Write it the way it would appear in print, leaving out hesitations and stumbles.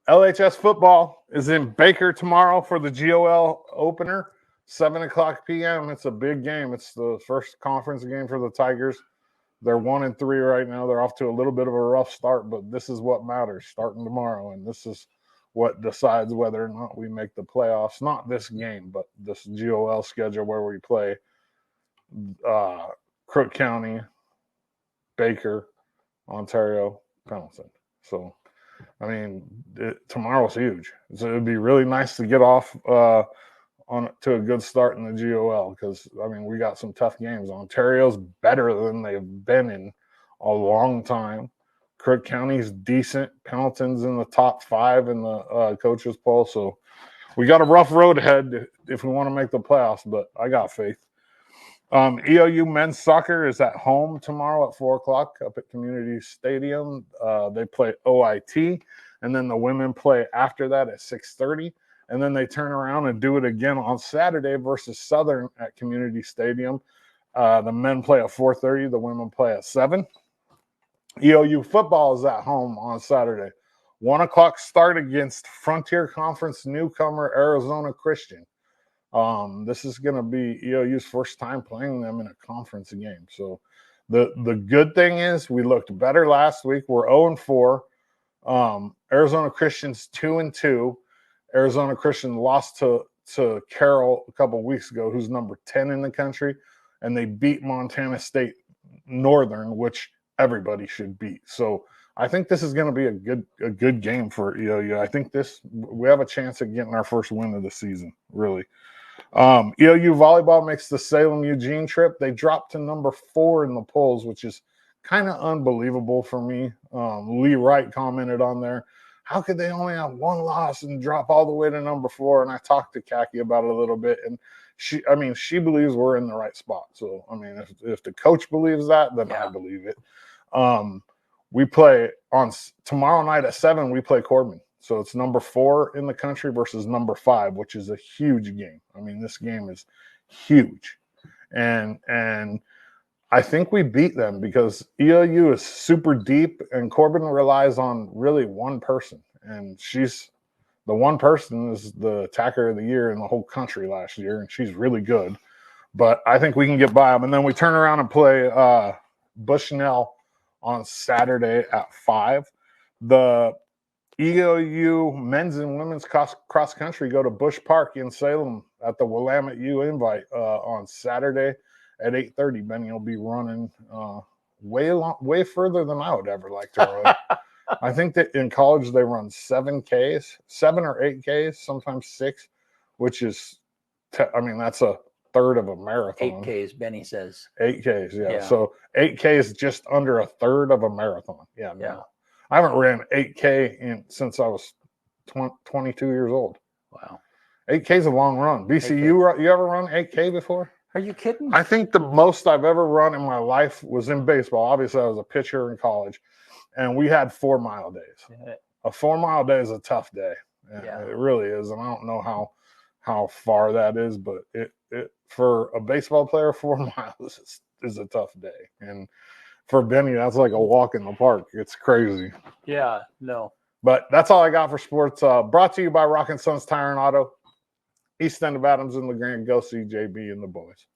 LHS football is in Baker tomorrow for the GOL opener, 7:00 p.m. It's a big game. It's the first conference game for the Tigers. They're 1-3 right now. They're off to a little bit of a rough start, but this is what matters starting tomorrow, and this is what decides whether or not we make the playoffs. Not this game, but this GOL schedule where we play Crook County, Baker, Ontario, Pendleton. So, I mean, tomorrow's huge. So it'd be really nice to get off to a good start in the GOL because, I mean, we got some tough games. Ontario's better than they've been in a long time. Crook County's decent. Pendleton's in the top 5 in the coaches poll. So we got a rough road ahead if we want to make the playoffs, but I got faith. EOU men's soccer is at home tomorrow at 4:00 up at Community Stadium. They play OIT, and then the women play after that at 6:30. And then they turn around and do it again on Saturday versus Southern at Community Stadium. The men play at 4:30. The women play at 7. EOU football is at home on Saturday. 1:00 start against Frontier Conference newcomer Arizona Christian. This is going to be EOU's first time playing them in a conference game. So the good thing is we looked better last week. We're 0-4. Arizona Christian's 2-2. Arizona Christian lost to Carroll a couple weeks ago, who's number 10 in the country, and they beat Montana State Northern, which everybody should beat. So I think this is going to be a good game for EOU. I think we have a chance at getting our first win of the season, really. EOU volleyball makes the Salem-Eugene trip. They dropped to number 4 in the polls, which is kind of unbelievable for me. Lee Wright commented on there, how could they only have one loss and drop all the way to number 4? And I talked to Kaki about it a little bit, and she believes we're in the right spot. So, I mean, if the coach believes that, then I believe it. We play on tomorrow night at 7, we play Corbin. So it's number 4 in the country versus number 5, which is a huge game. I mean, this game is huge. And I think we beat them because EOU is super deep and Corbin relies on really one person. And the one person is the attacker of the year in the whole country last year, and she's really good. But I think we can get by them. And then we turn around and play Bushnell on Saturday at 5. The EOU men's and women's cross country go to Bush Park in Salem at the Willamette U Invite on Saturday at 8:30. Benny will be running way further than I would ever like to run. I think that in college they run 7 or 8 Ks, sometimes 6, which is, that's a third of a marathon. 8 Ks, Benny says. 8 Ks, yeah. So 8 K is just under a third of a marathon. Yeah. I haven't ran 8K since I was 22 years old. Wow. 8K is a long run. BC, you ever run 8K before? Are you kidding? I think the most I've ever run in my life was in baseball. Obviously, I was a pitcher in college, and we had 4-mile days. Yeah. A 4-mile day is a tough day. Yeah. It really is, and I don't know how far that is, but it for a baseball player, 4 miles is a tough day. And for Benny, that's like a walk in the park. It's crazy. Yeah, no. But that's all I got for sports. Brought to you by Rock & Sons Tire and Auto. East End of Adams and LeGrand. Go see JB and the boys.